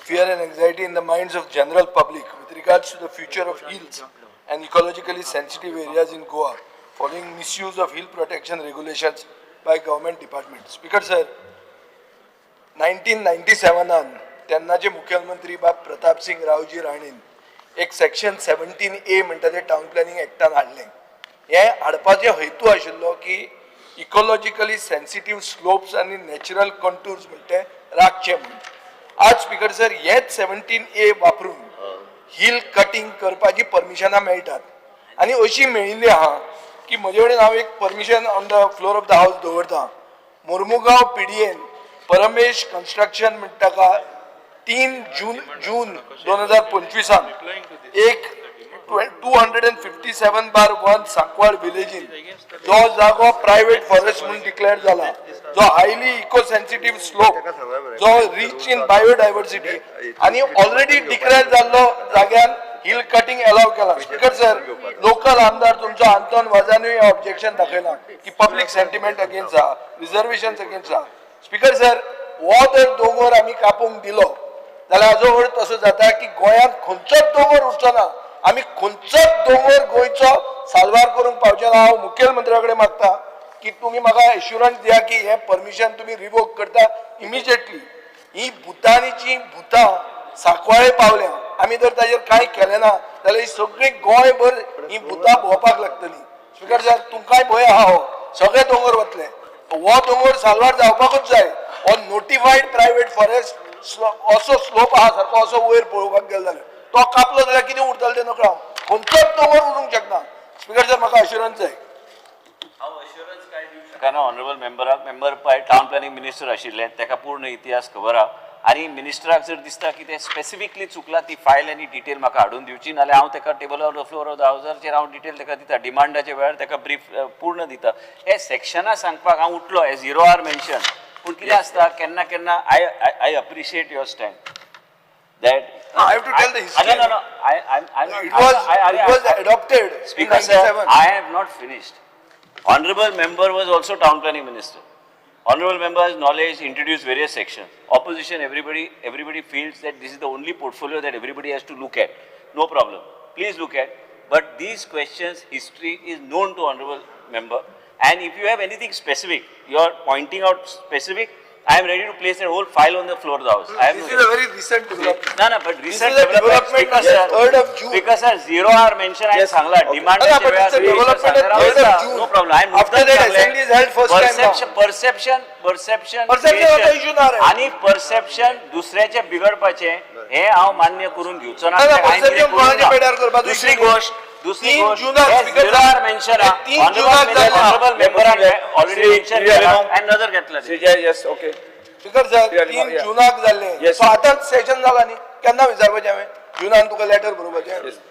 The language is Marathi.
fear and anxiety in the minds of general public with regards to the future of hills and ecologically sensitive areas in Goa following misuse of hill protection regulations by government departments. Speaker sir, 1997 तेन्नाचे मुख्यमंत्री बाब प्रताप सिंग रावजी राणेन एक सेक्शन 17A म्हणटा ते टाउन प्लॅनिंग एक्टान हाडलें. हे हाडपाचो हेतू आशिल्लो की इकॉलॉजिकली सेन्सिटिव्ह स्लोप्स आणि नॅचरल कंटूर्स म्हणते राखचे म्हणून. आज स्पीकर सर हेच 17A वापरून हिल कटिंग करपाची परमिशनां मेळटात आनी अशी मेळिल्ली आहा की म्हजे कडेन हांव एक permission on the floor of the हावस दवरता. मोर्मुगांव PDN परमेश कन्स्ट्रक्शन म्हणटा का 3 जून 2025 एक 257/1 सांकवाळ विलेजीन जो जागो प्रायव्हेट फॉरेस्ट म्हणून डिक्लेअर जाला, जो हायली इको सेन्सिटिव्ह स्लोप, जो रिच इन बायोडायव्हर्सिटी आणि ऑलरेडी डिक्लेअर जाल्लो जाग्यान हिल कटिंग अलाव केला. स्पीकर सर, लोकल आमदार तुमचो आंतोन वाजानूय ऑब्जेक्शन दाखयला की पब्लिक सेंटिमेंट अगेन्स्ट आहा, रिझर्वेशन अगेन्स्ट आहा. स्पीकर सर, हो जर दोंगर आमी कापूंक दिलो जाल्यार हाजो अर्थ असो जाता की गोंयांत खंयचोच दोंगर उरचो ना. आमी खंयचोच दोंगर गोंयचो साल्वार करूंक पावचे ना. हांव मुख्यमंत्र्या कडेन मागता की तुमी म्हाका एश्युरन्स दिया की हे परमिशन तुमी रिवोक करता इमिजिएटली. ही भुतानीची भुतां सांकवाळे पावल्या. आमी जर ताजेर कांय केलें ना जाल्यार ही सगळी गोंयभर ही भुतां भोंवपाक लागतली. स्पीकर सर, तुमकांय भंय आहा, हो सगळे दोंगर वतले. हो दोंगर साल्वार जावपाकूच जाय. हो नोटिफाईड प्रायव्हेट फॉरेस्ट असो स्लोप आहा सारको असो वयर पळोवपाक गेलो जाल्यार तो कापलो जाल्यार कितें उरतलें तें नकळो. खंयचोच दोंगर उरूंक शकना. स्पीकर सर, म्हाका अश्युरन्स जाय. कारण ऑनरेबल मेंबर पळय टाउन प्लॅनिंग मिनिस्टर आशिल्ले, ताका पूर्ण इतिहास खबर आहा आनी मिनिस्टराक जर दिसता की ते स्पेसिफिकली चुकला ती फायल आनी डिटेल म्हाका हाडून दिवची, नाल्यार हांव ताका table of the floor of the हावसाचेर हांव डिटेल ताका दिता, डिमांडाच्या वेळार ताका ब्रीफ पूर्ण दिता. हे सेक्शनां सांगपाक हांव उठलो एज 0R मेन्शन, पूण कितें आसता केन्ना केन्ना I appreciate your stand that I have to tell the history. No. It was adopted in Speaker sir, 97. I have not finished. Honorable member was also town planning minister. Honorable member has knowledge, introduced various sections. Opposition, everybody feels that this is the only portfolio that everybody has to look at. No problem. Please look at. But these questions, history is known to honorable member. And if you have anything specific, you are pointing out specific, I am ready to place a whole file on the floor of the house. This is a very recent development. No, but recent This is a development on the 3rd of June. Because sir, 0R mention I सांगला demand No, but it's a development on 3rd of June. No problem. I am After that assembly is held first time now. Perception होता issue ना रे. आणि perception दुसऱ्याचे बिघडपाचे हे हांव मान्य करून घेवचो ना. perception कोणाच्या पेड्यार करपाचो दुसरी issue गोष्ट 3 जूनाक speaker 0R mention 3 जूनाक honorable member already mentioned and another घेतला. Yes, okay. स्पीकर सर, 3 जूनाक जाल्लें. सो आतांच सेशन जाला न्ही, केन्ना विचारपाचें हांवें? जुनान तुका लेटर बरोवपाचें.